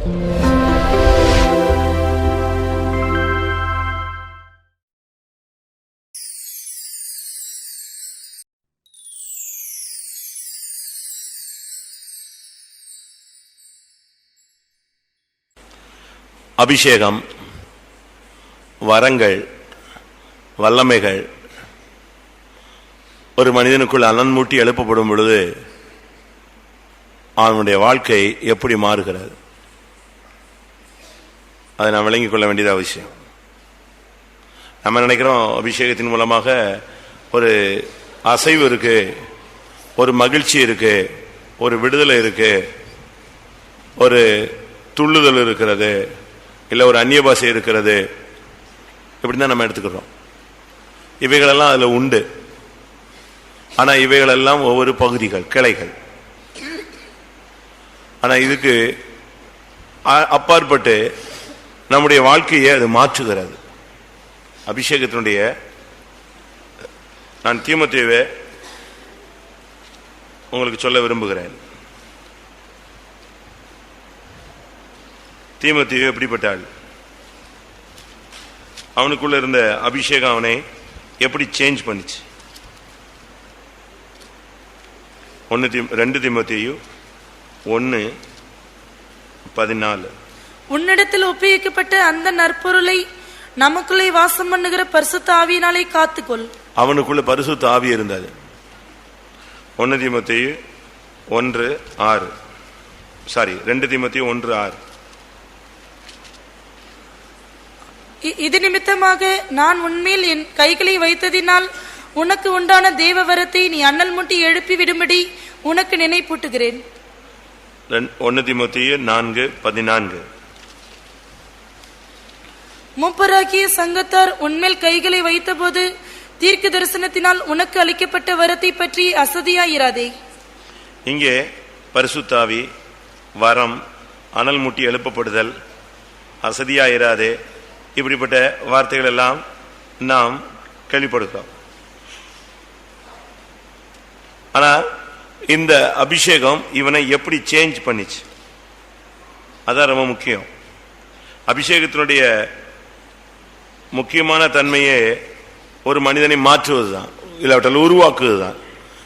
அபிஷேகம், வரங்கள், வல்லமைகள் ஒரு மனிதனுக்குள் அனன்மூட்டி எழுப்பப்படும் பொழுது அவனுடைய வாழ்க்கை எப்படி மாறுகிறது அதை நாம் விளங்கிக் கொள்ள வேண்டியது அவசியம். நம்ம நினைக்கிறோம் அபிஷேகத்தின் மூலமாக ஒரு அசைவு இருக்கு, ஒரு மகிழ்ச்சி இருக்கு, ஒரு விடுதலை இருக்கு, ஒரு துள்ளுதல் இருக்கிறது, இல்லை ஒரு அந்நிய பாஷை இருக்கிறது, இப்படிதான் நம்ம எடுத்துக்கிறோம். இவைகளெல்லாம் அதுல உண்டு. ஆனா இவைகளெல்லாம் ஒவ்வொரு பகுதிகள், கிளைகள். ஆனா இதுக்கு அப்பாற்பட்டு நம்முடைய வாழ்க்கையை அது மாற்றுகிறது. அபிஷேகத்தினுடைய நான் தீமோத்தேயுவை உங்களுக்கு சொல்ல விரும்புகிறேன். தீமோத்தேயு எப்படிப்பட்ட ஆள்? அவனுக்குள்ள இருந்த அபிஷேகம் அவனை எப்படி சேஞ்ச் பண்ணிச்சு? 2 தீமோத்தேயு 1:14. உன்னிடத்தில் ஒப்புவிக்கப்பட்ட அந்த நற்பொருளை நமக்குள்ளே வாசம் பண்ணுகிற பரிசுத்த ஆவியினாலே காத்துக்கொள். அவனுக்குள்ள பரிசுத்த ஆவி இருந்தது. 1 தீமோத்தேயு 1:6. 2 தீமோத்தேயு 1:6. இது நிமித்தமாக நான் உன்மேல் என் கைகளை வைத்ததினால் உனக்கு உண்டான தேவ வரத்தை நீ அண்ணல் முட்டி எழுப்பி விடும்படி உனக்கு நினைப்பூட்டுகிறேன். 1 தீமோத்தேயு 4:14. மூப்பராகிய சங்கத்தார் உன்மேல் கைகளை வைத்தபோது தீர்க்க தரிசனத்தினால் உனக்கு அளிக்கப்பட்ட வரத்தை பற்றி அசதியாயிராதே. இங்கே பரிசுத்தாவி, வரம், அனல் முட்டி எழுப்பப்படுதல், அசதியாயிராதே, இப்படிப்பட்ட வார்த்தைகள் எல்லாம் நாம் கேள்விப்படுகிறோம். ஆனா இந்த அபிஷேகம் இவனை எப்படி சேஞ்ச் பண்ணிச்சு? அதான் ரொம்ப முக்கியம். அபிஷேகத்தினுடைய முக்கியமான தன்மையே ஒரு மனிதனை மாற்றுவதுதான், இல்லாவிட்டால் உருவாக்குவது தான்,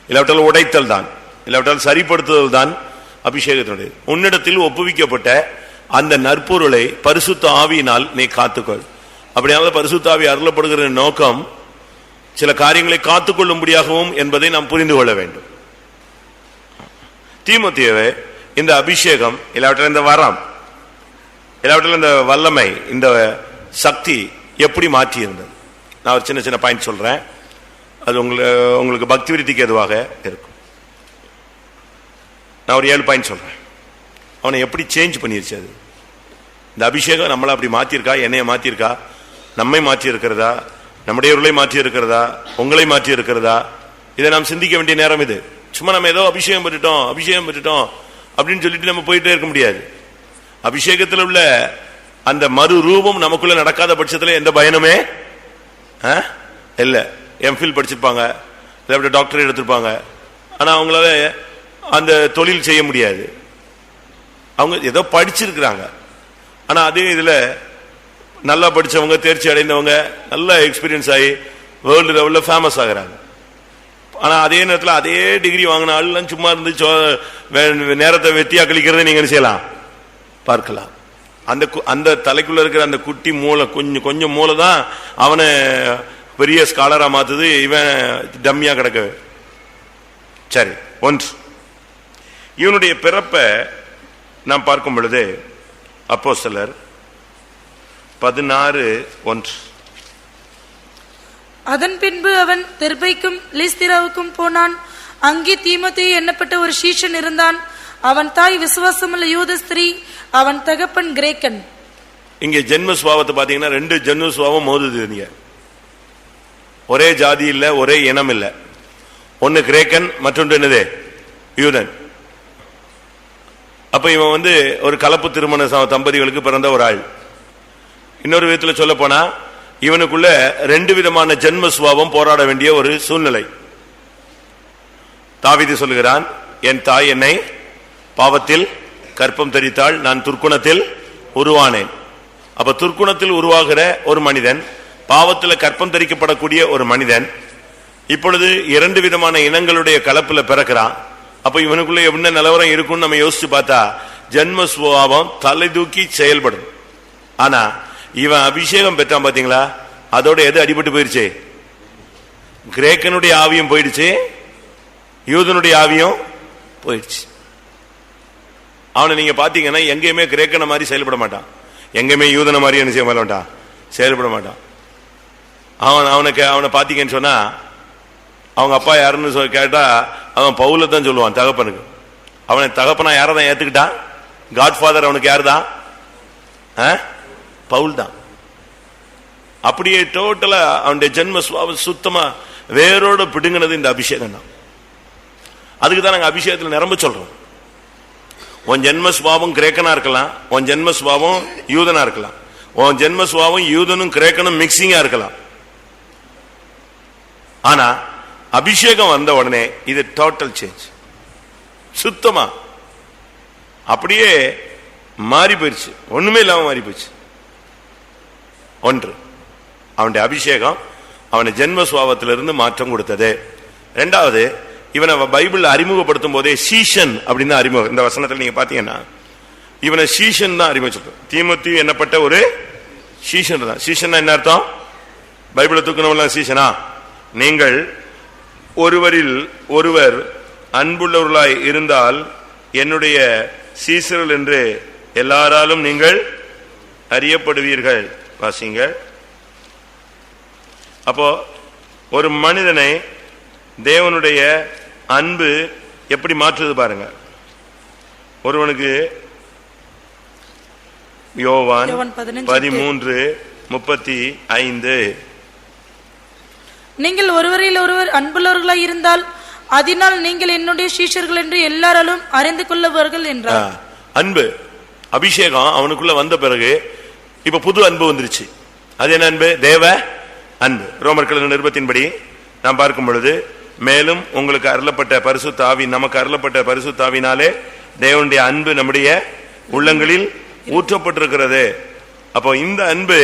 இல்லாவிட்டால் உடைத்தல் தான், இல்லாவிட்டால் சரிப்படுத்துதல் தான் அபிஷேகத்தினுடைய. உன்னிடத்தில் ஒப்புவிக்கப்பட்ட அந்த நற்பொருளை பரிசுத்த ஆவியினால் நீ காத்துக்கொள். அப்படியாவது பரிசுத்த ஆவி அருளப்படுகிற நோக்கம் சில காரியங்களை காத்துக்கொள்ளும்படியாகவும் என்பதை நாம் புரிந்து கொள்ள வேண்டும். தீமோத்தேயுவை இந்த அபிஷேகம், இல்லாவிட்டால் இந்த வரம், இல்லாவிட்டால் இந்த வல்லமை, இந்த சக்தி எப்படி மாற்றி இருந்தது? நான் ஒரு சின்ன சின்ன பாயிண்ட் சொல்றேன், அது உங்களுக்கு பக்தி விருத்திக்கு எதுவாக இருக்கும். நான் ஒரு 7 பாயிண்ட் சொல்றேன். அவனை எப்படி சேஞ்ச் பண்ணிருச்சு அது? இந்த அபிஷேகம் நம்மளை அப்படி மாற்றிருக்கா? என்னைய மாற்றிருக்கா? நம்மை மாற்றி இருக்கிறதா? நம்முடைய உருளை மாற்றி இருக்கிறதா? உங்களை மாற்றி இருக்கிறதா? இதை நாம் சிந்திக்க வேண்டிய நேரம் இது. சும்மா நம்ம ஏதோ அபிஷேகம் பெற்றுட்டோம் அப்படின்னு சொல்லிட்டு நம்ம போயிட்டே இருக்க முடியாது. அபிஷேகத்தில் உள்ள அந்த மறு ரூபம் நமக்குள்ள நடக்காத பட்சத்தில் எந்த பயனுமே இல்ல. எம்ஃபில் படிச்சிருப்பாங்க, டாக்டர் எடுத்திருப்பாங்க, ஆனா அவங்களால அந்த தொழில் செய்ய முடியாது. அவங்க ஏதோ படிச்சிருக்கிறாங்க, ஆனா அதே இதுல நல்லா படிச்சவங்க, தேர்ச்சி அடைந்தவங்க, நல்ல எக்ஸ்பீரியன்ஸ் ஆகி வேர்ல்டு லெவல்ல ஃபேமஸ் ஆகுறாங்க. ஆனா அதே நேரத்தில் அதே டிகிரி வாங்கின ஆள் சும்மா இருந்து நேரத்தை வெத்தியா கழிக்கிறத நீங்க என்ன செய்யலாம், பார்க்கலாம். அந்த தலைக்குள்ள இருக்கிற அந்த குட்டி மூளை, கொஞ்சம் மூளை தான் அவனை பெரிய ஸ்காலரா மாத்துது. இவன் டம்மியா கிடக்க. சரி, ஒன்று இவனுடைய பிறப்பை நாம் பார்க்கும் பொழுது அப்போஸ்தலர் 16:1. அதன் பின்பு அவன் தெர்பைக்கும் லீஸ்திராவுக்கும் போனான். அங்கே தீமோத்தேயு எண்ணப்பட்ட ஒரு சீஷன் இருந்தான். அவன் தாய் விசுவாசமுள்ள யூத ஸ்திரீ, அவன் தகப்பன் கிரேக்கன். இங்கே ஜென்ம சுபாவத்தை பாத்தீங்கன்னா 2 ஜென்ம சுபாவம் மோதுது. ஒரே ஜாதி இல்ல, ஒரே இனம் இல்ல. ஒன்னு கிரேக்கன், மற்றொன்று என்னது யூதன். அப்ப இவன் ஒரு கலப்பு திருமண தம்பதிகளுக்கு பிறந்த ஒரு ஆள். இன்னொரு விதத்துல சொல்ல போனா இவனுக்குள்ள 2 விதமான ஜென்ம சுபாவம் போராட வேண்டிய ஒரு சூழ்நிலை. தாவீது சொல்லுகிறான், என் தாய் என்னை பாவத்தில் கற்பம் தரித்தாள், நான் துர்க்குணத்தில் உருவானேன். அப்ப துர்க்குணத்தில் உருவாகிற ஒரு மனிதன், பாவத்தில் கற்பம் தரிக்கப்படக்கூடிய ஒரு மனிதன் இப்பொழுது 2 விதமான இனங்களுடைய கலப்புல பிறக்கிறான். அப்ப இவனுக்குள்ள என்ன நிலவரம் இருக்கும்னு நம்ம யோசிச்சு பார்த்தா ஜென்ம சுபாவம் தலை தூக்கி செயல்படும். ஆனா இவன் அபிஷேகம் பெற்றான் பாத்தீங்களா, அதோட எது அடிபட்டு போயிருச்சு? கிரேக்கனுடைய ஆவியும் போயிடுச்சு, யூதனுடைய ஆவியும் போயிடுச்சு. அவனை நீங்க பாத்தீங்கன்னா எங்கேயுமே கிரேக்கனை மாதிரி செயல்பட மாட்டான், எங்கேயுமே யூதனை மாதிரி என்ன செய்ய மாட்டான், செயல்பட மாட்டான். அவனை பாத்தீங்கன்னு சொன்னா அவங்க அப்பா யாருன்னு கேட்டா அவன் பவுல தான் சொல்லுவான் தகப்பனுக்கு. அவனை தகப்பனா யாரதான் ஏத்துக்கிட்டான்? காட்ஃபாதர் அவனுக்கு யாருதான்? பவுல் தான். அப்படியே டோட்டலா அவனுடைய ஜென்ம சுபாவம் சுத்தமா வேரோட பிடுங்கினது இந்த அபிஷேகம் தான். அதுக்கு தான் நாங்க அபிஷேகத்தில் நிரம்ப சொல்றோம். உன் ஜென்ம சுபாவம் கிரேக்கனா இருக்கலாம், உன் ஜென்ம சுபாவம் யூதனா இருக்கலாம், உன் ஜென்ம சுபாவம் யூதனும் கிரேக்கனும் மிக்சிங்கா இருக்கலாம். ஆனா அபிஷேகம் வந்த உடனே இது டோட்டல் சேஞ்ச், சுத்தமா அப்படியே மாறி போயிடுச்சு, ஒண்ணுமே இல்லாம மாறி போயிடுச்சு. ஒன்று, அவனுடைய அபிஷேகம் அவனை ஜென்ம சுபாவத்திலிருந்து மாற்றம் கொடுத்தது. இரண்டாவது, இவனை பைபிள் அறிமுகப்படுத்தும் போதே சீஷன் அப்படின்னு அறிமுகம். இந்த வசனத்தில் நீங்க பாத்தீங்கன்னா இவனை சீஷன் தான் அறிமுகம். தீமோத்தேயு என்னப்பட்ட ஒரு சீஷன் தான். சீஷன் என்ன அர்த்தம்? பைபிளை தூக்கணும் சீஷனா? நீங்கள் ஒருவரில் ஒருவர் அன்புள்ளவர்களாய் இருந்தால் என்னுடைய சீசர்கள் என்று எல்லாராலும் நீங்கள் அறியப்படுவீர்கள். வாசிங்கள். அப்போ ஒரு மனிதனை தேவனுடைய அன்பு எப்படி மாற்றுது பாருங்க. ஒருவனுக்கு யோவான் 13:35 நீங்கள் ஒருவரில் ஒருவர் அன்புள்ளவர்களாய் இருந்தால் அதனால் நீங்கள் என்னுடைய சீஷர்கள் என்று எல்லாராலும் அறிந்து கொள்ளுவார்கள் என்றார். அன்பு அபிஷேகம் அவனுக்குள்ள வந்த பிறகு இப்ப புது அன்பு வந்துருச்சு. அது என்ன அன்பு? தேவ அன்பு. ரோமர்கள் நிருபத்தின்படி நாம் பார்க்கும் பொழுது, மேலும் உங்களுக்கு அருளப்பட்ட பரிசுத்த ஆவி, நமக்கு அருளப்பட்ட பரிசுத்த ஆவினாலே தேவனுடைய அன்பு நம்முடைய உள்ளங்களில் ஊற்றப்பட்டிருக்கிறது. அப்போ இந்த அன்பு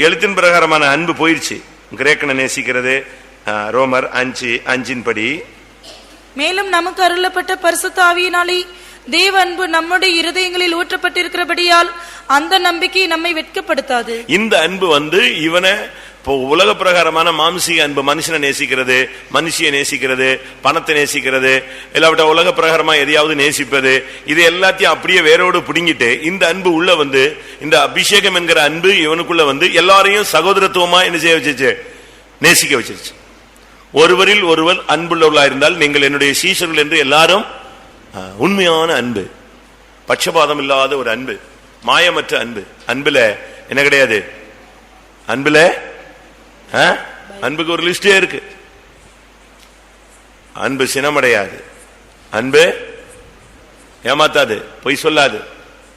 எழுத்தின் பிரகாரமான அன்பு போயிடுச்சு. கிரேக்கனை நேசிக்கிறது ரோமர் 5:5 படி. மேலும் நமக்கு அருளப்பட்ட பரிசுத்த ஆவியினாலே தேவ அன்பு நம்முடைய இருதயங்களில் ஊற்றப்பட்டிருக்கிறபடியால் அந்த நம்பிக்கை நம்மை வெட்கப்படுத்தாது. இந்த அன்பு இவனை உலக பிரகாரமான மாம்சீக அன்பு, மனுஷனை நேசிக்கிறது, மனுஷியை நேசிக்கிறது, பணத்தை நேசிக்கிறது, இல்லாவிட்ட உலக பிரகாரமா எதையாவது நேசிப்பது, இது எல்லாத்தையும் அப்படியே வேரோடு பிடுங்கிட்டு இந்த அன்பு உள்ள இந்த அபிஷேகம் என்கிற அன்பு இவனுக்குள்ள எல்லாரையும் சகோதரத்துவமா என்ன செய்ய வச்சிருச்சு? நேசிக்க வச்சிருச்சு. ஒருவரில் ஒருவர் அன்புள்ளவர்களா இருந்தால் நீங்கள் என்னுடைய சீஷர்கள் என்று எல்லாரும். உண்மையான அன்பு, பட்சபாதம் இல்லாத ஒரு அன்பு, மாயமற்ற அன்பு. அன்புல என்ன கிடையாது? அன்புல அன்புக்கு ஒரு லிஸ்டே இருக்கு. அன்பு சினமடையாது, அன்பு ஏமாத்தாது, பொய் சொல்லாது,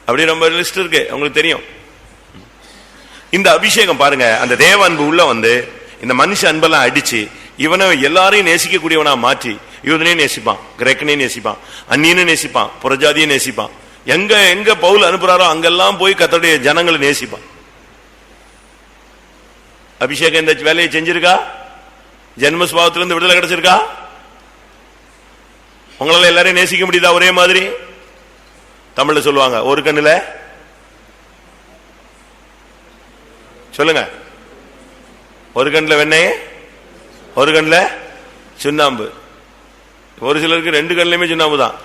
அப்படி ரொம்ப லிஸ்ட் இருக்கு, உங்களுக்கு தெரியும். இந்த அபிஷேகம் பாருங்க, அந்த தேவ அன்பு உள்ள இந்த மனுஷ அன்பெல்லாம் அடிச்சு இவனை எல்லாரையும் நேசிக்கக்கூடியவனா மாற்றி, யூதனையும் நேசிப்பான், கிரேக்கனையும் நேசிப்பான், அந்நியனையும் நேசிப்பான், புறஜாதியை நேசிப்பான். எங்க எங்க பவுல் அனுப்புறாரோ அங்கெல்லாம் போய் கர்த்தருடைய ஜனங்களை நேசிப்பான். அபிஷேகம் இந்த வேலையை செஞ்சிருக்கா? ஜென்ம சுபாவத்திலிருந்து விடுதலை கிடைச்சிருக்கா? உங்களால எல்லாரையும் நேசிக்க முடியுதா ஒரே மாதிரி? தமிழ்ல சொல்லுவாங்க, ஒரு கண்ணுல சொல்லுங்க, ஒரு கண்ணுல வெண்ணெய், ஒரு கண்ணுல சுண்ணாம்பு. ஒரு சிலருக்கு 2 கண்ணுலயுமே சுண்ணாம்பு தான்.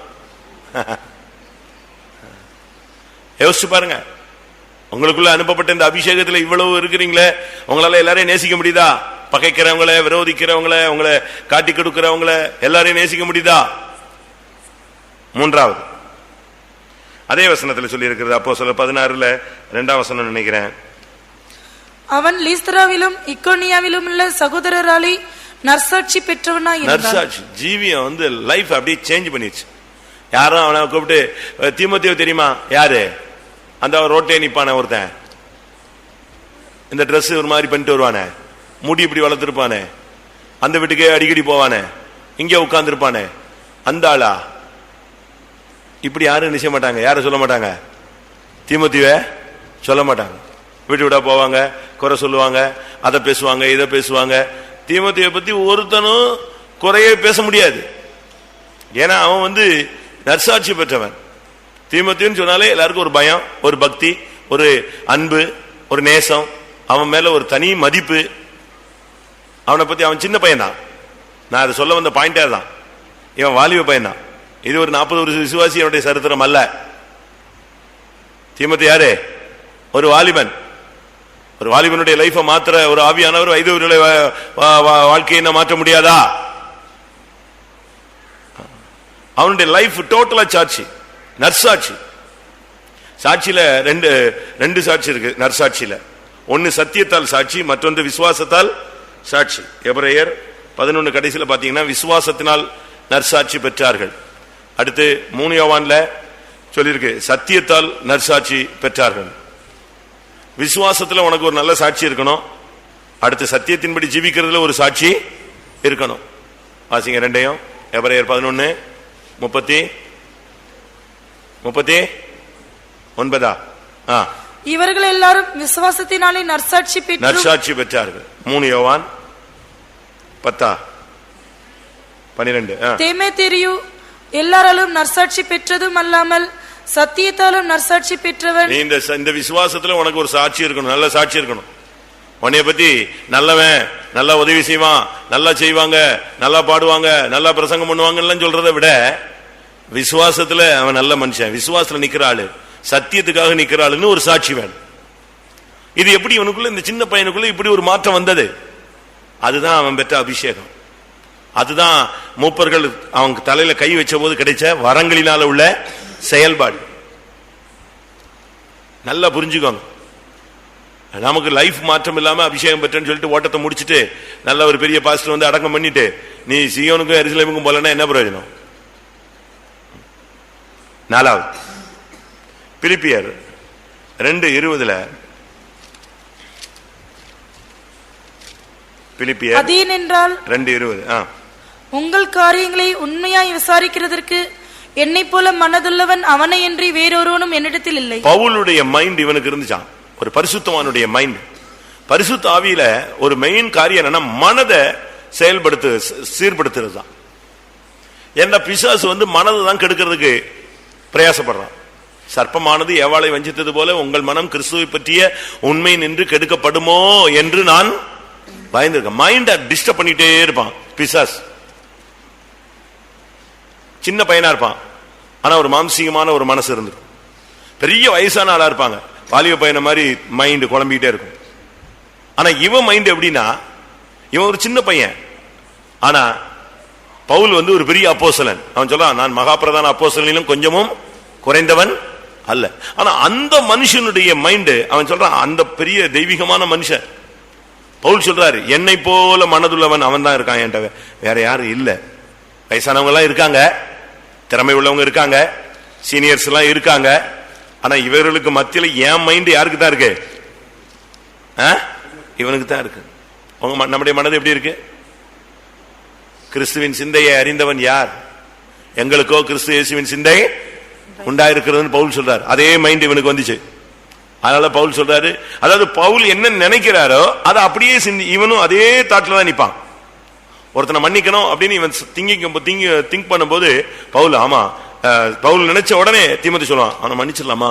யோசிச்சு பாருங்க, உங்களுக்குள்ள அனுப்பப்பட்ட இந்த அபிஷேகத்தில் இவ்வளவு இருக்கிறீங்களே, உங்களால எல்லாரையும் நேசிக்க முடியுதா? பகைக்கிறவங்களை, விரோதிக்கிறவங்களை, உங்களை காட்டி கொடுக்கிறவங்களை எல்லாரையும் நேசிக்க முடியுதா? மூன்றாவது அதே வசனத்தில் சொல்லி இருக்கிறது, அப்போஸ்தலர் 16:2 வசனம் நினைக்கிறேன். அவன் லீஸ்திராவிலும் இக்கோனியாவிலும் உள்ள சகோதரராலே நற்சாட்சி பெற்றவனாய் இருந்தான். நற்சாட்சி ஜீவியம் லைஃப் அப்படியே சேஞ்ச் பண்ணிடுச்சு. யாரும் அவனை கூப்பிட்டு, தீமோத்தேயு தெரியுமா? யாரு? அந்த ரோட்டே நிப்பானே ஒருத்தன், இந்த ட்ரெஸ் ஒரு மாதிரி பண்ணிட்டு வருவானே, முடி இப்படி வளர்த்துருப்பானே, அந்த வீட்டுக்கே அடிக்கடி போவானே, இங்கே உட்கார்ந்து இருப்பானே, அந்த ஆளா? இப்படி யாரும் நிச்சய மாட்டாங்க. யாரும் சொல்ல மாட்டாங்க, தீமோத்தேயுவை சொல்ல மாட்டாங்க. வீட்டு விட போவாங்க, குறை சொல்லுவாங்க, அதை பேசுவாங்க, இதை பேசுவாங்க. தீமோத்தேயுவை பத்தி ஒருத்தனும் குறையே பேச முடியாது. ஏன்னா அவன் நற்சாட்சி பெற்றவன். தீமோத்தேயுன்னு சொன்னாலே எல்லாருக்கும் ஒரு பயம், ஒரு பக்தி, ஒரு அன்பு, ஒரு நேசம், அவன் மேல ஒரு தனி மதிப்பு. அவனை பத்தி அவன் சின்ன பையன் தான். நான் அதை சொல்ல வந்த பாயிண்டே தான். இவன் வாலிப பையன் தான். இது ஒரு 40 வருஷ விசுவாசியனுடைய சரித்திரம் அல்ல. தீமோத்தேயு யாரு? ஒரு வாலிபன். ஒரு வாலிபனுடைய லைஃபை மாத்திர ஒரு ஆவியானவர் வைதவருடைய வாழ்க்கையை மாற்ற முடியாதா? அவனுடைய லைஃப் டோட்டலா சாட்சி, நற்சாட்சி. சாட்சியில ரெண்டு சாட்சி இருக்கு நற்சாட்சியில. ஒன்னு சத்தியத்தால் சாட்சி, மற்றொன்று விசுவாசத்தால் சாட்சி. எபிரேயர் 11 கடைசியில பாத்தீங்கன்னா விசுவாசத்தினால் நற்சாட்சி பெற்றார்கள். அடுத்து 3 யோவான்ல சொல்லியிருக்கு சத்தியத்தால் நற்சாட்சி பெற்றார்கள். விசுவாசத்துல உனக்கு ஒரு நல்ல சாட்சி இருக்கணும். அடுத்து சத்தியத்தின்படி ஜீவிக்கிறதுல ஒரு சாட்சி இருக்கணும். வாசிங்க ரெண்டையும். எபிரேயர் 11:39. இவர்கள் எல்லாரும் விசுவாசத்தினாலே நற்சாட்சி பெற்றார்கள். 3 யோவான் 10:12. தீமோத்தேயு எல்லாராலும் நற்சாட்சி பெற்றதும் அல்லாமல் சத்தியத்தாலும் நற்சாட்சி பெற்றவன். இந்த விசுவாசத்துல உனக்கு ஒரு சாட்சி இருக்கணும், நல்ல சாட்சி இருக்கணும். உன்னைய பத்தி நல்லவன், நல்லா உதவி செய்வான், நல்லா செய்வாங்க, நல்லா பாடுவாங்க, நல்லா பிரசங்கம் பண்ணுவாங்கன்னு சொல்றதை விட விசுவாசத்துல அவன் நல்ல மனுஷன், விசுவாசத்துல நிக்கிற ஆளு, சத்தியத்துக்காக நிக்கிற ஆளுன்னு ஒரு சாட்சி வேணும். இது எப்படி இவனுக்குள்ள, இந்த சின்ன பையனுக்குள்ள இப்படி ஒரு மாற்றம் வந்தது? அதுதான் அவன் பெற்ற அபிஷேகம். அதுதான் மூப்பர்கள் அவங்க தலையில கை வச்ச போது கிடைச்ச வரங்களினால உள்ள செயல்பாடு. நல்லா புரிஞ்சுக்கோங்க. நமக்கு லைஃப் மாற்றம் இல்லாம அபிஷேகம் பெற்றேன்னு சொல்லிட்டு ஓட்டத்தை முடிச்சுட்டு நல்ல ஒரு பெரிய பாஸ்டர் அடக்கம் பண்ணிட்டு நீ சீயோனுக்கும் எருசலேமுக்கும் போலன்னா என்ன பிரயோஜனம்? 4வது பிலிப்பியர் 2:20. பிலிப்பியர் 2:20. உங்கள் காரியங்களை உண்மையாய் விசாரிக்கிறதற்கு என்னை போல மனதுள்ளவன் அவனை என்று வேறொருவனும் என்னிடத்தில் இல்லை. பவுலுடைய மைண்ட் இவனுக்கு இருந்துச்சான், ஒரு பரிசுத்தவானுடைய மைண்ட். பரிசுத்த ஆவியில ஒரு மெயின் காரியம் என்னன்னா மனதை சீர்படுத்துறது தான். என்ன பிசாசு மனதை தான் கெடுக்கிறதுக்கு பிரயாசப்படுறான். சர்ப்பமானது ஏவாளை வஞ்சித்தது போல உங்கள் மனம் கிறிஸ்துவை பற்றிய உண்மை நின்று கெடுக்கப்படுமோ என்று நான் பயந்திருக்கேன். மைண்ட டிஸ்டர்ப் பண்ணிட்டே இருப்பான் பிசாஸ். சின்ன பையனா இருப்பான், ஆனா ஒரு மாம்சீகமான ஒரு மனசு இருந்திருக்கும். பெரிய வயசான ஆளா இருப்பாங்க, வாலிப பையனை மாதிரி மைண்ட் குழம்பிக்கிட்டே இருக்கும். ஆனா இவன் மைண்ட் எப்படின்னா, இவன் ஒரு சின்ன பையன், ஆனா பவுல் ஒரு பெரிய அப்போஸ்தலன். அவன் சொல்றான், நான் மகாபிரதான அப்போஸ்தலனிலும் கொஞ்சமும் குறைந்தவன் அல்ல. ஆனா அந்த மனுஷனுடைய மைண்ட், அவன் சொல்றான், அந்த பெரிய தெய்வீகமான மனுஷன். பவுல் சொல்றாரு, என்னை போல மனதுள்ளவன் அவன் தான் இருக்கான், என்கிட்ட வேற யாரும் இல்ல. வயசானவங்க எல்லாம் இருக்காங்க, திறமை உள்ளவங்க இருக்காங்க, சீனியர்ஸ் எல்லாம் இருக்காங்க. ஆனா இவர்களுக்கு மத்தியில என் மைண்ட் யாருக்கு தான் இருக்கு? இவனுக்கு தான் இருக்கு. நம்முடைய மனது எப்படி இருக்கு? கிறிஸ்துவின் சிந்தையை அறிந்தவன் யார்? எங்களுக்கோ கிறிஸ்து இயேசுவின் சிந்தை உண்டாயிருக்கிறதுன்னு பவுல் சொல்றாரு. அதே மைண்ட் இவனுக்கு வந்துச்சு. அதனால பவுல் சொல்றாரு, அதாவது பவுல் என்ன நினைக்கிறாரோ அதை அப்படியே இவனும் அதே தாட்ல தான் நிப்பான். ஒருத்தனை மன்னிக்கணும் அப்படின்னு இவன் திங்க் பண்ணும்போது பவுல், ஆமா பவுல் நினைச்ச உடனே தீமோத்தேயு சொல்லுவான், அவனை மன்னிச்சிடலாமா?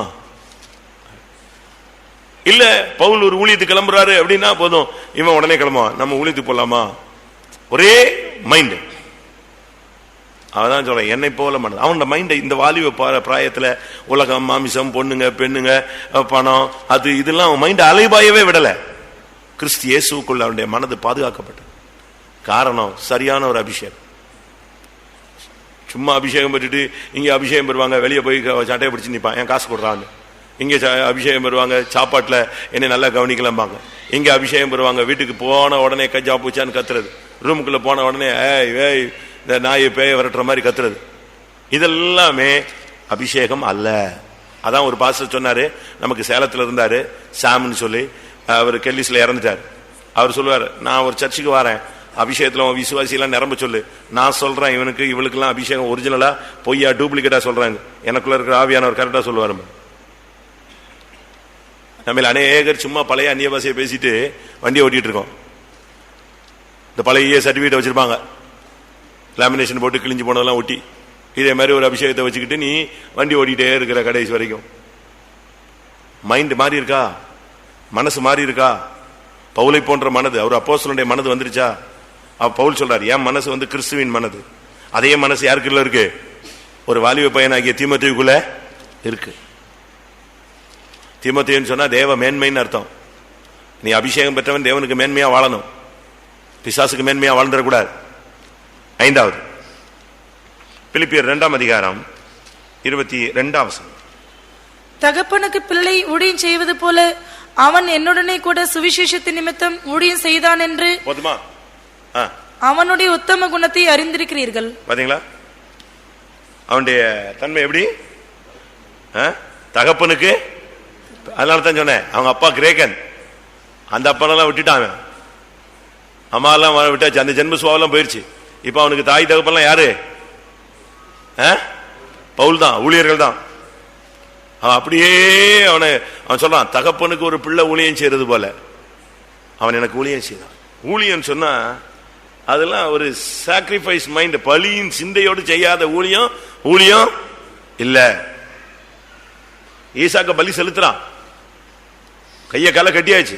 இல்ல பவுல் ஒரு ஊழியத்துக்கு கிளம்புறாரு அப்படின்னா போதும், இவன் உடனே கிளம்புவான், நம்ம ஊழியத்துக்கு போலாமா? ஒரே மைண்ட். அவதான் சொல்றேன், என்னை போல மனது. அவனோட மைண்ட் இந்த வாலிப பிராயத்துல உலகம், மாமிசம், பொண்ணுங்க, பெண்ணுங்க, பணம், அது இதெல்லாம் அவன் மைண்ட் அலைபாயவே விடல. கிறிஸ்து இயேசுக்குள்ள அவனுடைய மனது பாதுகாக்கப்பட்டது. காரணம் சரியான ஒரு அபிஷேகம். சும்மா அபிஷேகம் பெற்றுட்டு இங்க அபிஷேகம் பெறுவாங்க, வெளியே போய் சட்டையை பிடிச்சு நிற்பான், என் காசு கொடுறான்னு. இங்க அபிஷேகம் பெறுவாங்க, சாப்பாட்டுல என்னை நல்லா கவனிக்கலாம்பாங்க. இங்க அபிஷேகம் பெறுவாங்க, வீட்டுக்கு போன உடனே கஜா பூச்சான்னு கத்துறது, ரூமுக்குள்ள போன உடனே ஏய் இந்த நாயை பேய விரட்டுற மாதிரி கத்துறது. இதெல்லாமே அபிஷேகம் அல்ல. அதான் ஒரு பாஸ்டர் சொன்னாரு, நமக்கு சேலத்துல இருந்தாரு, சாம்னு சொல்லி, அவர் கெல்லிஸ்ல இறந்துட்டார். அவர் சொல்லுவார், நான் ஒரு சர்ச்சுக்கு வரேன், அபிஷேகத்துல விசுவாசி எல்லாம் நிரம்ப சொல்லு. நான் சொல்றேன் இவனுக்கு இவளுக்கெல்லாம் அபிஷேகம் ஒரிஜினலா பொய்யா டூப்ளிகேட்டா சொல்றாங்க. எனக்குள்ள இருக்கிற ஆவியானவர் கரெக்டா சொல்லுவாரு. நம்ம அநேகர் சும்மா பழைய அந்நிய பாஷையை பேசிட்டு வண்டியை ஓட்டிட்டு இருக்கோம். இந்த பழைய சர்டிபிகேட் வச்சிருப்பாங்க, லேமினேஷன் போட்டு கிழிஞ்சு போனதெல்லாம் ஒட்டி. இதே மாதிரி ஒரு அபிஷேகத்தை வச்சுக்கிட்டு நீ வண்டி ஓட்டிகிட்டே இருக்கிற கடைசி வரைக்கும். மைண்ட் மாறி இருக்கா? மனசு மாறி இருக்கா? பவுலை போன்ற மனது, அவர் அப்போஸ்தலனுடைய மனது வந்துருச்சா? பவுல் சொல்றாரு, என் மனசு கிறிஸ்துவின் மனது. அதே மனசு யாருக்குள்ள இருக்கு? ஒரு வாலிப பையனாகிய தீமோத்தேயுக்குள்ள இருக்கு. தீமோத்தேயுன்னு சொன்னா தேவ மேன்மைன்னு அர்த்தம். நீ அபிஷேகம் பெற்றவன் தேவனுக்கு மேன்மையா வாழணும், பிசாசுக்கு மேன்மையா வாழ்ந்துடக்கூடாது. 5வது பிலிப்பியர் 2ஆம் அதிகாரம் 22ஆம் வசனம். தகப்பனுக்கு பிள்ளை ஊழியம் செய்வது போல அவன் என்னுடனே கூட சுவிசேஷத்தின் நிமித்தம் ஊழியம் செய்தான் என்று போதுமா? அவனுடைய உத்தம குணத்தை அறிந்திருக்கிறீர்கள். பாத்தீங்களா அவனுடைய தன்மை எப்படி? தகப்பனுக்கு, அதனால தான் சொன்னேன் அவங்க அப்பா கிரேக்கன், அந்த அப்பனெல்லாம் விட்டுட்டான், அம்மா எல்லாம் விட்டாச்சு, அந்த ஜென்ம சுவாவெல்லாம் போயிருச்சு. இப்ப அவனுக்கு தாய் தகப்பெல்லாம் யாரு? பவுல் தான், ஊழியர்கள் தான். அவன் அப்படியே அவன் சொல்றான், தகப்பனுக்கு ஒரு பிள்ளை ஊழியம் செய்யறது போல அவன் எனக்கு ஊழியம் செய்தான். ஊழியம் சொன்னா அதெல்லாம் ஒரு சாக்ரிஃபைஸ் மைண்ட், பலியின் சிந்தையோடு செய்யாத ஊழியம் ஊழியம் இல்ல. ஈசாக்க பலி செலுத்துறான், கைய கால கட்டியாச்சு,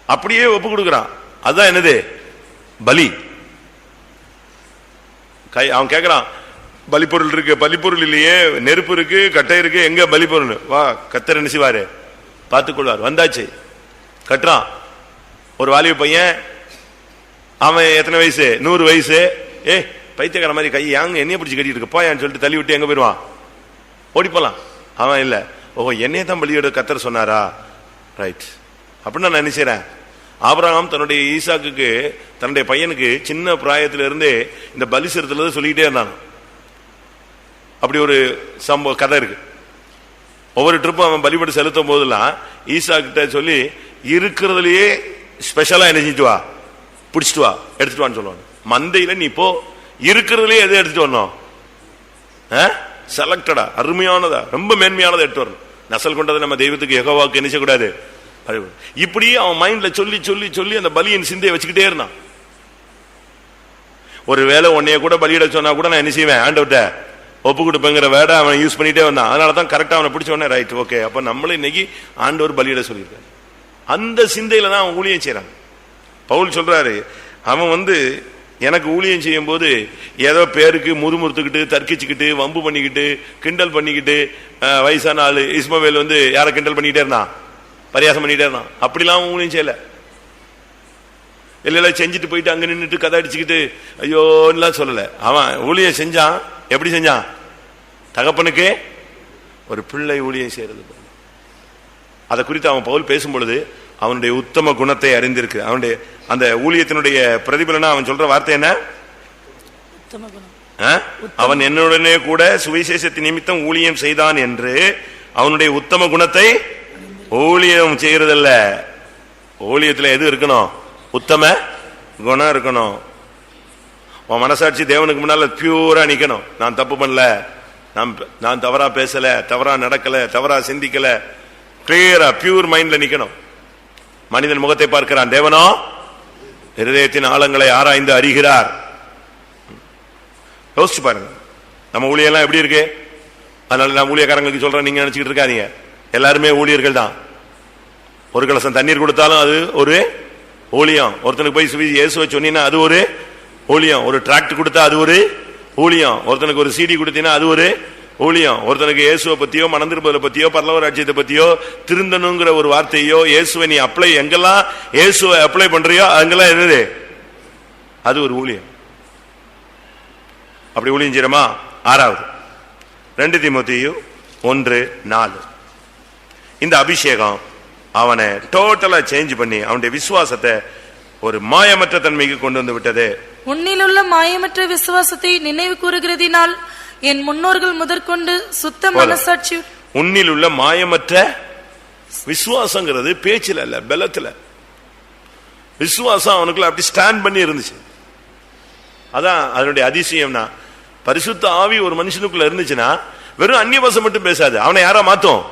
அப்படியே ஒப்பு கொடுக்கறான். அதுதான் என்னது? பலி. அவன் கேட்கறான், பலிப்பொருள் இருக்கு, பலிப்பொருள் இல்லையே, நெருப்பு இருக்கு, கட்டை இருக்கு, எங்க பலிப்பொருள்? வா, கத்தர் என்ன செய்வாரு? பார்த்துக்கொள்வார். வந்தாச்சு, கட்டுறான். ஒரு வாலிப பையன், அவன் எத்தனை வயசு? 100 வயசு. பைத்தியக்கார மாதிரி கை என்னைய பிடிச்சி கட்டிட்டு இருக்கு, போயான்னு சொல்லிட்டு தள்ளி விட்டு எங்க போயிடுவான்? ஓடி போலாம். அவன் இல்ல, ஓஹோ என்னைய தான் பலியோட கத்தர் சொன்னாரா, ரைட் அப்படின்னு நான் நினைச்சேன். ஆபிரகாம் தன்னுடைய ஈசாக்குக்கு, தன்னுடைய பையனுக்கு சின்ன பிராயத்திலிருந்தே இந்த பலி செலுத்துறது சொல்லிக்கிட்டே இருந்தான். அப்படி ஒரு சம்பவ கதை இருக்கு. ஒவ்வொரு ட்ரிப்பும் அவன் பலிபடி செலுத்தும் போதெல்லாம் ஈசா கிட்ட சொல்லி, இருக்கிறதுலயே ஸ்பெஷலா என்ன செஞ்சுட்டு வா, பிடிச்சிட்டு வா, எடுத்துட்டு வான்னு சொல்லுவாங்க. மந்தையில நீ இப்போ இருக்கிறதுலயே எதை எடுத்துட்டு வரணும்? செலக்டடா, அருமையானதா, ரொம்ப மேன்மையானதை எடுத்து வரணும். நசல் கொண்டதை நம்ம தெய்வத்துக்கு யெகோவாவுக்கு என்ன செய்யக்கூடாது. இப்படி அவன் மைண்ட்ல சொல்லி சொல்லி சொல்லி அந்த பலியின் சிந்தையை வச்சுக்கிட்டே இருந்தான். ஒரு வேளை உன்னைய கூட பலியிட சொன்னா கூட நான் என்ன செய்வேன், ஆண்டவர்ட்ட ஒப்பு கொடுப்பேங்கிற வேர்டை அவன் யூஸ் பண்ணிட்டே வந்தான். அதனாலதான் கரெக்டா அவனை பிடிச்ச உடனே ரைட் ஓகே, அப்ப நம்மளும் இன்னைக்கு ஆண்டவர் பலியிட சொல்லியிருக்காரு. அந்த சிந்தையில தான் அவன் ஊழியம் செய்யறான். பவுல் சொல்றாரு, அவன் எனக்கு ஊழியம் செய்யும் போது ஏதோ பேருக்கு முறுமுறுத்துக்கிட்டு, தர்க்கிச்சுக்கிட்டு, வம்பு பண்ணிக்கிட்டு, கிண்டல் பண்ணிக்கிட்டு, வயசான ஆளு இஸ்மவேல் யாரை கிண்டல் பண்ணிக்கிட்டே இருந்தான், பரியாசம் பண்ணிட்டே இருந்தான். அப்படிலாம் ஊழியம் செய்யல. இல்ல செஞ்சுட்டு போயிட்டு அங்க நின்றுட்டு கதை அடிச்சுக்கிட்டு ஐயோன்னுலாம் சொல்லல. அவன் ஊழியம் செஞ்சான். எப்படி செஞ்சான்? தகப்பனுக்கு ஒரு பிள்ளை ஊழியம் செய்யறது. அதை குறித்து அவன் பவுல் பேசும் பொழுது அவனுடைய உத்தம குணத்தை அறிந்திருக்கு. அவனுடைய அந்த ஊழியத்தினுடைய பிரதிபலனா அவன் சொல்ற வார்த்தை என்ன? அவன் என்னுடனே கூட சுவிசேஷத்தின் நிமித்தம் ஊழியம் செய்தான் என்று அவனுடைய உத்தம குணத்தை, ஊழியம் செய்யறதல்ல, ஊழியத்துல எது இருக்கணும்? உத்தம குணம் இருக்கணும். உன் மனசாட்சி தேவனுக்கு முன்னால பியூரா நிக்கணும். நான் தப்பு பண்ணல, நான் தவறா பேசல, தவறா நடக்கல, தவறா சிந்திக்கல, கிளியரா பியூர் மைண்ட்ல நிக்கணும். மனிதன் முகத்தை பார்க்கிறான், தேவனோ இருதயத்தின் ஆழங்களை ஆராய்ந்து அறிகிறார். யோசிச்சு பாருங்க, நம்ம ஊழியெல்லாம் எப்படி இருக்கு? அதனால நான் ஊழியக்காரங்களுக்கு சொல்றேன், நீங்க நினைச்சுக்கிட்டு இருக்காதீங்க, எல்லாருமே ஊழியர்கள் தான். ஒரு கலசம் தண்ணீர் கொடுத்தாலும் அது ஒரு ஊழியம். ஒருத்தனுக்கு போய் இயேசுவை சொன்னீங்கன்னா அது ஒரு ஊழியம். ஒரு டிராக்ட் கொடுத்தா அது ஒரு ஊழியம். ஒருத்தனுக்கு ஒரு சிடி கொடுத்தீங்கன்னா அது ஒரு ஊழியம். ஒருத்தனுக்கு இயேசுவை பத்தியோ, மனந்திருப்பதை பத்தியோ, பரலோக ராஜ்யத்தை பத்தியோ, திருந்தணுங்கிற ஒரு வார்த்தையோ, இயேசுவை நீ அப்ளை, எங்கெல்லாம் இயேசுவை அப்ளை பண்றியோ அங்கெல்லாம் என்னது? அது ஒரு ஊழியம். அப்படி ஊழியம் செய்யறோமா? 6வது 2 தீமோத்தேயு 1:4. இந்த அபிஷேகம் அவனை டோட்டலா சேஞ்ச் பண்ணி அவனுடைய விசுவாசத்தை ஒரு மாயமற்ற தன்மைக்கு கொண்டு வந்து விட்டது. உன்னிலுள்ள மாயமற்ற விசுவாசத்தை நினைவு கூறுகிறதினால் என் முன்னோர்கள் முதற்கொண்டு சுத்த மனசாட்சி. உன்னில் உள்ள மாயமற்ற விசுவாசங்கிறது பேச்சில் அல்ல, பலத்துல. விசுவாசம் அவனுக்குள்ள அப்படி ஸ்டாண்ட் பண்ணி இருந்துச்சு. அதான் அதனுடைய அதிசயம்னா, பரிசுத்த ஆவி ஒரு மனுஷனுக்குள்ள இருந்துச்சுன்னா வெறும் அந்நிய பாஷை மட்டும் பேசாது, அவனை யாரா மாத்தும்?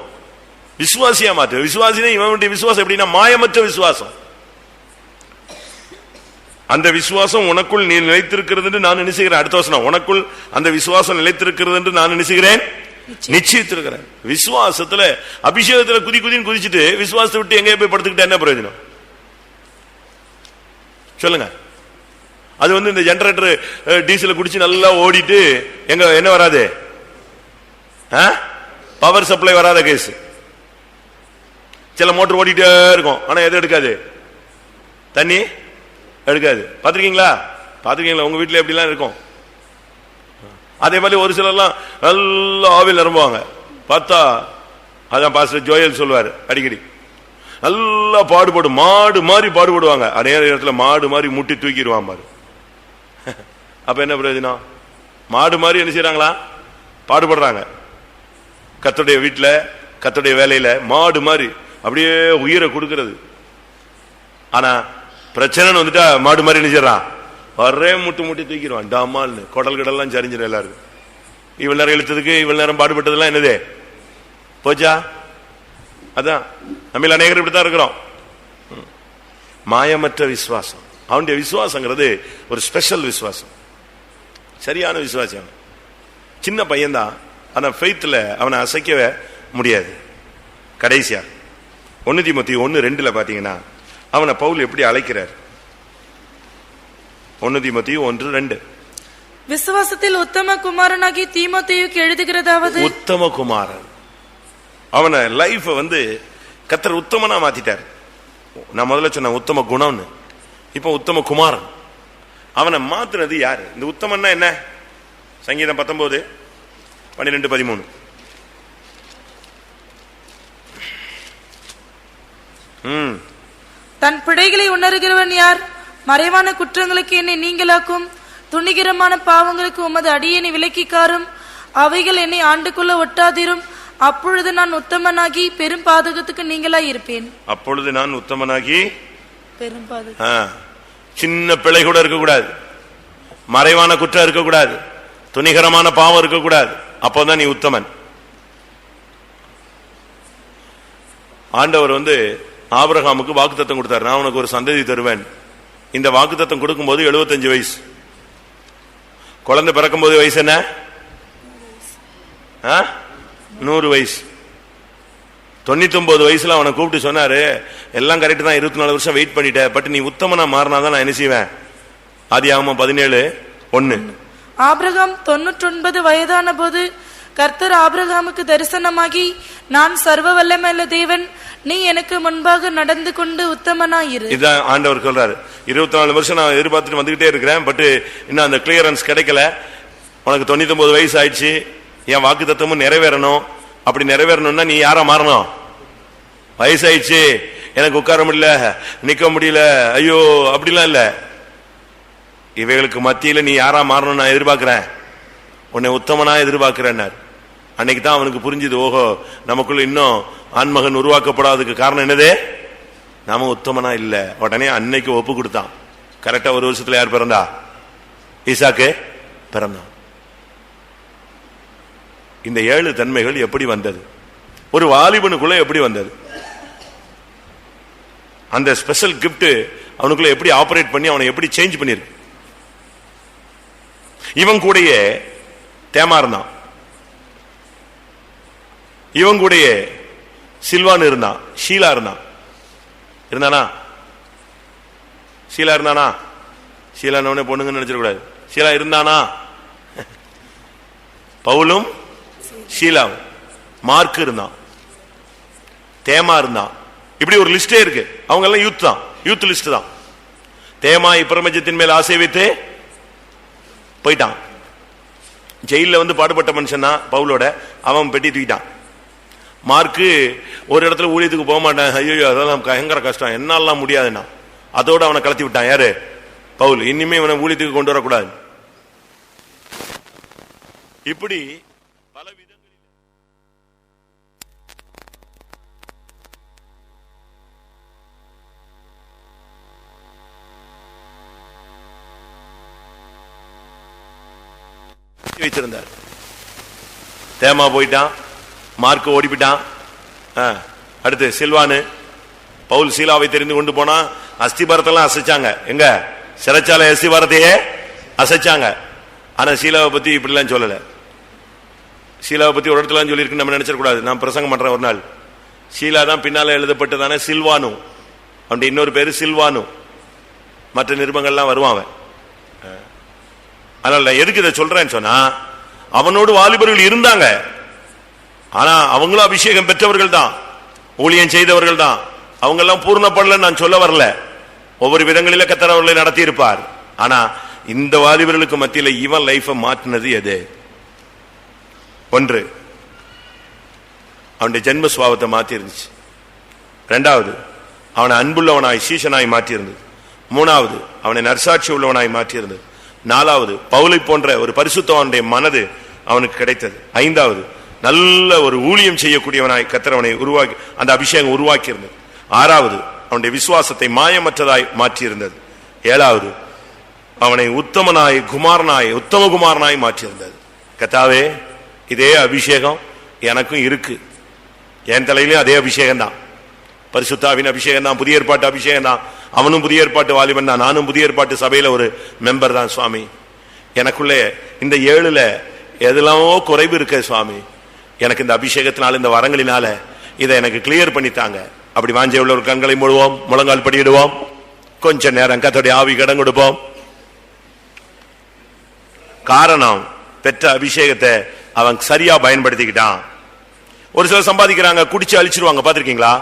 விசுவாசியா மாத்தும். விசுவாசினா இவனுடைய விசுவாசம் எப்படின்னா மாயமற்ற விசுவாசம். அந்த விசுவாசம் உனக்குள் நீ நிலைத்திருக்கிறது என்று நான் நினைச்சுகிறேன். அடுத்த வசனம், உனக்குள் அந்த விசுவாசம் நிலைத்திருக்கிறது என்று நான் நினைச்சுகிறேன், நிச்சயித்திருக்கிறேன். விசுவாசத்துல அபிஷேகத்துல குதின்னு குதிச்சுட்டு விசுவாசத்தை விட்டு எங்க போய் படுத்துக்கிட்டா என்ன பிரயோஜனம் சொல்லுங்க? அது இந்த ஜெனரேட்டர் டீசல் குடிச்சு நல்லா ஓடிட்டு எங்க என்ன வராது, பவர் சப்ளை வராத கேஸ். சில மோட்டர் ஓடிட்டே இருக்கும், ஆனா எது எடுக்காது, தண்ணி எடுக்காது. பாத்திருக்கீங்களா? உங்க வீட்டுல எப்படிலாம் இருக்கும். அதே மாதிரி ஒரு சிலர்லாம் நல்லா ஆவில் நிரம்புவாங்க, பார்த்தா அதான் பாஸ்டர் ஜோயல் சொல்லுவாரு அடிக்கடி, நல்லா பாடுபடும், மாடு மாதிரி பாடுபடுவாங்க. அதே நேரத்துல மாடு மாதிரி முட்டி தூக்கிடுவான் பாரு. அப்ப என்ன பிரயோஜனம்? மாடு மாதிரி என்ன செய்யறாங்களா? பாடுபடுறாங்க. கர்த்தருடைய வீட்டுல கர்த்தருடைய வேலையில மாடு மாதிரி அப்படியே உயிரை கொடுக்கிறது. ஆனா பிரச்சனை வந்துட்டா மாடு மாதிரி என்ன செய்யறான்? ஒரே முட்டி தூக்கிடுவான், டாமால்னு குடல் கடல்லாம் சரிஞ்சிடும் எல்லாருக்கும். இவ்வளவு நேரம் இழுத்ததுக்கு இவ்வளவு நேரம் பாடுபட்டதெல்லாம் என்னது போச்சா? அதான் நம்ம அநேகர் இப்படித்தான் இருக்கிறோம். மாயமற்ற விசுவாசம். அவனுடைய விசுவாசங்கிறது ஒரு ஸ்பெஷல் விசுவாசம், சரியான விசுவாசம். சின்ன பையன்தான், ஆனா ஃபெய்த்ல அவனை அசைக்கவே முடியாது. கடைசியா 1 தீமோத்தேயு 1:2 பாத்தீங்கன்னா அவனை பவுல் எப்படி அழைக்கிறார்? 1 தீமோத்தேயு 1:2, விசுவாசத்தில் உத்தம குமாரனாகி தீமோத்தேயுக்கு எழுதுகிறதாவது. உத்தம குமாரன், அவனை லைஃப் கர்த்தர் உத்தமனா மாத்திட்டார். நான் முதல்ல சொன்ன உத்தம குணம்னு, இப்ப உத்தம குமாரன். அவனை மாத்துனது யாரு? இந்த உத்தமன்னா என்ன? சங்கீதம் 19:12-13. தன் பிழைகளை உணர்கிறவன் யார்? மறைவான குற்றங்களுக்கு என்னை நீங்களாக்கும், துணிகரமான பாவங்களுக்கு உமது அடியேனை விலக்கிக்காரும், அவைகள் என்னை ஆண்டுக்குள்ள ஒட்டாதிரும். அப்பொழுது நான் உத்தமனாகி பெரும் பாதகத்துக்கு நீங்களாய் இருப்பேன். அப்பொழுது நான் உத்தமனாகி பெரும் பாதகம். சின்ன பிழை கூட இருக்கக்கூடாது, மறைவான குற்றம் இருக்கக்கூடாது, துணிகரமான பாவம் இருக்கக்கூடாது. அப்போதான் நீ உத்தமன். ஆண்டவர் ஆபிரகாமுக்கு வாக்குத்தத்தம் கொடுத்தார், நான் உனக்கு ஒரு சந்ததி தருவேன். இந்த வாக்குத்தத்தம் கொடுக்கும் போது 75 வயசு. குழந்தை பிறக்கும் போது வயசு என்ன? 100 வயசு. 99 வயசுல அவனை கூப்பிட்டு சொன்னாரு, எல்லாம் கரெக்ட் தான், 24 வருஷம் வெயிட் பண்ணிட்ட, பட் நீ உத்தமனா மாறினாதான் நான் என்ன செய்வேன். ஆதியாகமம் 17:1. ஆபிரகாம் 99 வயதான போது கர்த்தர் ஆபிரகாமுக்கு தரிசனமாகி, நான் சர்வ வல்லமையுள்ள தேவன், நீ எனக்கு முன்பாக நடந்து கொண்டு உத்தமனாயிரு. இதான் ஆண்டவர் சொல்றாரு. 24 வருஷம் நான் எதிர்பார்த்துட்டு வந்துகிட்டே இருக்கிறேன், பட் இன்னும் அந்த கிளியரன்ஸ் கிடைக்கல. உனக்கு 99 வயசு ஆயிடுச்சு, என் வாக்கு தத்தமும் நிறைவேறணும். அப்படி நிறைவேறணும்னா நீ யாரா மாறணும்? வயசாயிடுச்சு, எனக்கு உட்கார முடியல, நிக்க முடியல, ஐயோ அப்படிலாம் இல்ல. இவைகளுக்கு மத்தியில நீ யாரா மாறணும் நான் எதிர்பார்க்கிறேன், உன்னை உத்தமனா எதிர்பார்க்கிறேன். அன்னைக்கு தான் அவனுக்கு புரிஞ்சுது, ஓஹோ நமக்குள்ள இன்னும் ஆண்மகன் உருவாக்கப்படாததுக்கு காரணம் என்னது? நாம உத்தமனா இல்ல. உடனே அன்னைக்கு ஒப்பு கொடுத்தான். கரெக்டா 1 வருஷத்துல யார் பிறந்தா? ஈசாக்கு பிறந்தான். இந்த 7 தன்மைகள் எப்படி வந்தது? ஒரு வாலிபனுக்குள்ள எப்படி வந்தது? அந்த ஸ்பெஷல் கிஃப்ட் அவனுக்குள்ள எப்படி ஆபரேட் பண்ணி அவனை எப்படி சேஞ்ச் பண்ணிருக்கு? இவன் கூடயே தேமா இருந்தான், இவன் கூடயே சில்வான் இருந்தான், ஷீலா இருந்தானா? ஷீலா இருந்தானா? ஷீலா பொண்ணுங்கன்னு நினைச்சிடக்கூடாது. ஷீலா இருந்தானா? பவுலும் ஷீலாவும். மார்க் இருந்தான், தேமா இருந்தான். இப்படி ஒரு லிஸ்டே இருக்கு. அவங்க எல்லாம் யூத் தான், யூத் லிஸ்ட் தான். தேமா இப்பிரபஞ்சத்தின் மேல் ஆசை வைத்து போயிட்டான். ஜெயில பாடுபட்ட மனுஷன் தான் பவுலோட, அவன் பெட்டி தூக்கிட்டான். மார்க்கு ஒரு இடத்துல ஊழியத்துக்கு போக மாட்டான், ஐயோ அதெல்லாம் பயங்கர கஷ்டம், என்னாலாம் முடியாதுன்னா அதோட அவனை கலத்தி விட்டான். யாரு? பவுல். இனிமே இவனை ஊழியத்துக்கு கொண்டு வரக்கூடாது. இப்படி பல விதங்களில் வைத்திருந்தார். தேமா போயிட்டான், மார்க் ஓடிப்பிட்டான். அடுத்து சில்வானு, பவுல் சீலாவை தெரிந்து கொண்டு போனா அஸ்திபாரத்தெல்லாம் அசைச்சாங்க. எங்க சிறைச்சாலை அஸ்திபாரத்தையே அசைச்சாங்க. ஆனா சீலாவை பத்தி இப்படிலாம் சொல்லல. சீலாவை பத்தி ஒரு இடத்துல சொல்லியிருக்கு, நம்ம நினைச்சிடக்கூடாது. நான் பிரசங்கம் பண்றேன் ஒரு நாள். சீலா தான் பின்னால எழுதப்பட்டதானே சில்வானு, அவன் இன்னொரு பேரு சில்வானு. மற்ற நிருபங்கள்லாம் வருவான். அதனால எதுக்கு இதை சொல்றேன்னு சொன்னா, அவனோடு வாலிபர்கள் இருந்தாங்க. ஆனா அவங்களும் அபிஷேகம் பெற்றவர்கள் தான், ஊழியம் செய்தவர்கள் தான். அவங்க எல்லாம் பூர்ணப்படல நான் சொல்ல வரல. ஒவ்வொரு விதங்களில கர்த்தர் அவர்களை நடத்தி இருப்பார். ஆனா இந்த வாலிபர்களுக்கு மத்தியில இவன் லைஃபை மாற்றினது எது? ஒன்று, அவனுடைய ஜென்ம சுபாவத்தை மாற்றி இருந்துச்சு. இரண்டாவது, அவனை அன்புள்ளவனாய் சீஷனாய் மாற்றி இருந்தது. மூணாவது, அவனை நற்சாட்சி உள்ளவனாய் மாற்றி இருந்தது. நாலாவது, பவுலை போன்ற ஒரு பரிசுத்தவனுடைய மனது அவனுக்கு கிடைத்தது. ஐந்தாவது, நல்ல ஒரு ஊழியம் செய்யக்கூடியவனாய் கர்த்தர் அவனை உருவாக்கி, அந்த அபிஷேகம் உருவாக்கி இருந்தது. ஆறாவது, அவனுடைய விசுவாசத்தை மாயமற்றதாய் மாற்றி இருந்தது. ஏழாவது, அவனை உத்தமனாய் குமாரனாய் உத்தம குமாரனாய் மாற்றி இருந்தது. கர்த்தாவே, இதே அபிஷேகம் எனக்கும் இருக்கு. என் தலையிலும் அதே அபிஷேகம் தான், பரிசுத்தாவின் அபிஷேகம் தான், புதிய ஏற்பாட்டு அபிஷேகம் தான். அவனும் புதிய ஏற்பாட்டு வாலிபன் தான், நானும் புதிய ஏற்பாட்டு சபையில ஒரு மெம்பர் தான். சுவாமி, எனக்குள்ளே இந்த 7ல எதெல்லாமோ குறைவு இருக்க சுவாமி, எனக்கு இந்த அபிஷேகத்தினால, இந்த வரங்களினால இதை எனக்கு கிளியர் பண்ணித்தாங்க. அப்படி வாஞ்சை உள்ள ஒரு கண்களை மூடுவோம், முழங்கால் படியிடுவோம், கொஞ்ச நேரம் கர்த்தருடைய ஆவி கடன் கொடுப்போம். காரணம், பெற்ற அபிஷேகத்தை அவன் சரியா பயன்படுத்திக்கிட்டான். ஒரு சிலர் சம்பாதிக்கிறாங்க, குடிச்சு அழிச்சிருவாங்க. பாத்திருக்கீங்களா?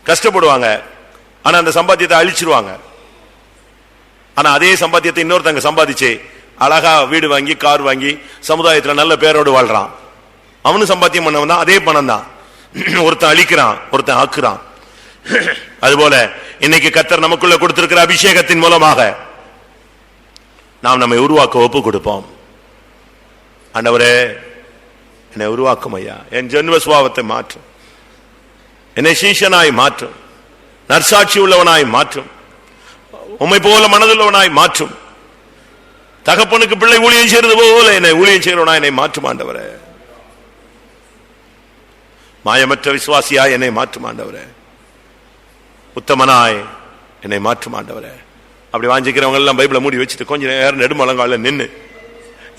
கஷ்டப்படுவாங்க, ஆனா அந்த சம்பாத்தியத்தை அழிச்சிருவாங்க. ஆனா அதே சம்பாத்தியத்தை இன்னொருத்தங்க சம்பாதிச்சு அழகா வீடு வாங்கி கார் வாங்கி சமுதாயத்தில் நல்ல பேரோடு வாழ்றான். அவனு சம்பாத்தியம் பண்ணவன் தான், அதே பணம் தான். ஒருத்தன் அழிக்கிறான், ஒருத்தன் ஆக்குறான். அதுபோல இன்னைக்கு கர்த்தர் நமக்குள்ள கொடுத்திருக்கிற அபிஷேகத்தின் மூலமாக நாம் நம்மை உருவாக்க ஒப்பு கொடுப்போம். ஆண்டவரே, என்னை உருவாக்கும் ஐயா, என் ஜென்ம சுபாவத்தை மாற்றும், என்னை சீஷனாய் மாற்றும், நற்சாட்சி உள்ளவனாய் மாற்றும், உம்மை போல மனதுள்ளவனாய் மாற்றும், தகப்பனுக்கு பிள்ளை ஊழியம் செய்வது போல என்னை ஊழியம் செய்கிறவனாய் என்னை மாற்றும் ஆண்டவரே. மாயமற்ற விசுவாசியாய் என்னை மாற்றும் ஆண்டவரே, உத்தமனாய் என்னை மாற்றும் ஆண்டவரே. அப்படி வாஞ்சிக்கிறவங்க எல்லாம் பைபிளை மூடி வச்சுட்டு கொஞ்ச நேரம் நெடுமலங்கால நின்று,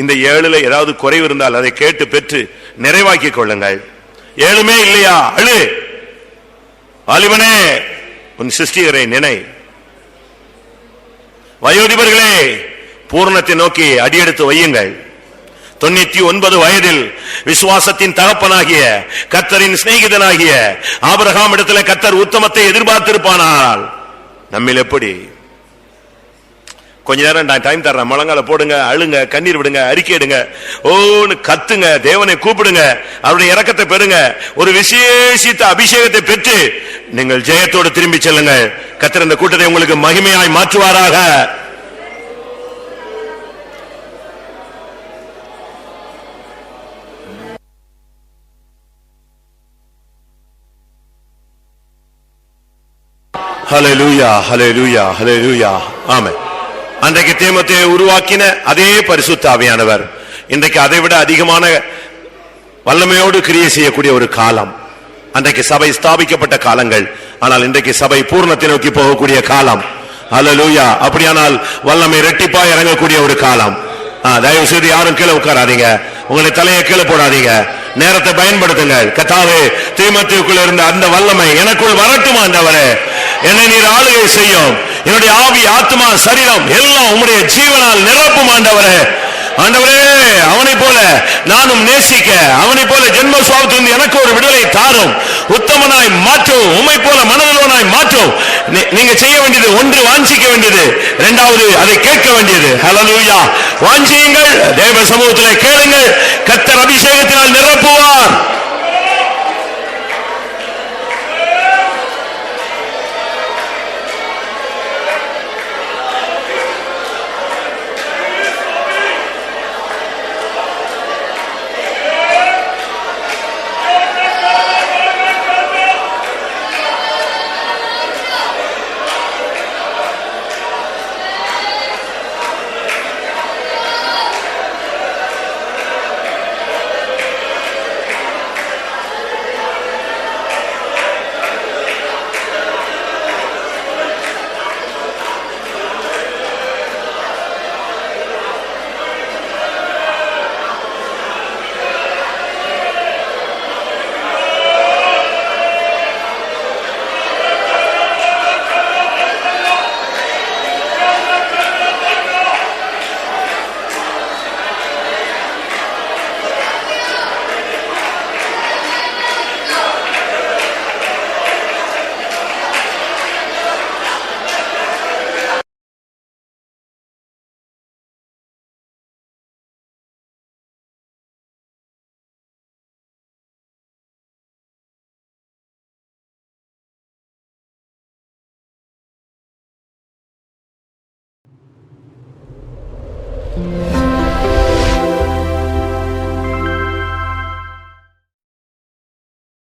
இந்த 7ல ஏதாவது குறைவு இருந்தால் அதை கேட்டு பெற்று நிறைவாக்கி கொள்ளுங்கள். 7மே இல்லையா? அழு. வாலிபனே, உன் சிருஷ்டிகரை நினை. வயோதிபர்களே, பூர்ணத்தை நோக்கி அடியெடுத்து வையுங்கள். 99 வயதில் விசுவாசத்தின் தகப்பனாகிய கர்த்தரின் சிநேகிதனாகிய ஆபிரகாம் இடத்துல கர்த்தர் உத்தமத்தை எதிர்பார்த்திருப்பானால் நம்மில் எப்படி? கொஞ்ச நேரம் நான் டைம் தர்றேன், முழங்கால போடுங்க, அழுங்க, கண்ணீர் விடுங்க, அறிக்கையிடுங்க, ஓன்னு கத்துங்க, தேவனை கூப்பிடுங்க, அவருடைய இரக்கத்தை பெறுங்க, ஒரு விசேஷித்த அபிஷேகத்தை பெற்று நீங்கள் ஜெயத்தோடு திரும்பி செல்லுங்கள். கர்த்தர் இந்த கூட்டத்தை உங்களுக்கு மகிமையாய் மாற்றுவாராக. ஹல்லேலூயா, ஹல்லேலூயா, ஹல்லேலூயா, ஆமென். அன்றைக்கு தீமோத்தேயுவை உருவாக்கின அதே பரிசுத்த ஆவியானவர் இன்றைக்கு அதை விட அதிகமான வல்லமையோடு கிரியை செய்யக்கூடிய ஒரு காலம். அன்றைக்கு சபை ஸ்தாபிக்கப்பட்ட காலங்கள், ஆனால் இன்றைக்கு சபை பூர்ணத்தை நோக்கி போகக்கூடிய காலம். ஹல்லேலூயா. அப்படியானால் வல்லமை இரட்டிப்பா இறங்கக்கூடிய ஒரு காலம். தயவு செய்து யாரும் கீழே உட்காராதீங்க, உங்களை தலையை கீழே போடாதீங்க, நேரத்தை பயன்படுத்துங்கள். கர்த்தாவே, தீமோத்தேயுக்குள்ள இருந்த அந்த வல்லமை எனக்குள் வரட்டும் ஆண்டவரே. என்னை நீர் ஆளுகை செய்யும். என்னுடைய ஆவி, ஆத்மா, சரீரம் எல்லாம் உம்முடைய ஜீவனால் நிரப்பும் ஆண்டவரே. ஆண்டவரே, அவனை போல நானும் நேசிக்க, அவனை போல ஜென்ம சுபாவத்திலிருந்து எனக்கு ஒரு விடுதலை தாரும், உத்தமனாய் மாற்றும், உம்மை போல மனதுள்ளவனாய் மாற்றும். நீங்க செய்ய வேண்டியது ஒன்று, வாஞ்சிக்க வேண்டியது. இரண்டாவது, அதை கேட்க வேண்டியது. ஹல்லேலூயா. வாஞ்சியுங்கள், தேவ சமூகத்திலே கேளுங்கள், கர்த்தர் அபிஷேகத்தினால் நிரப்புவார்.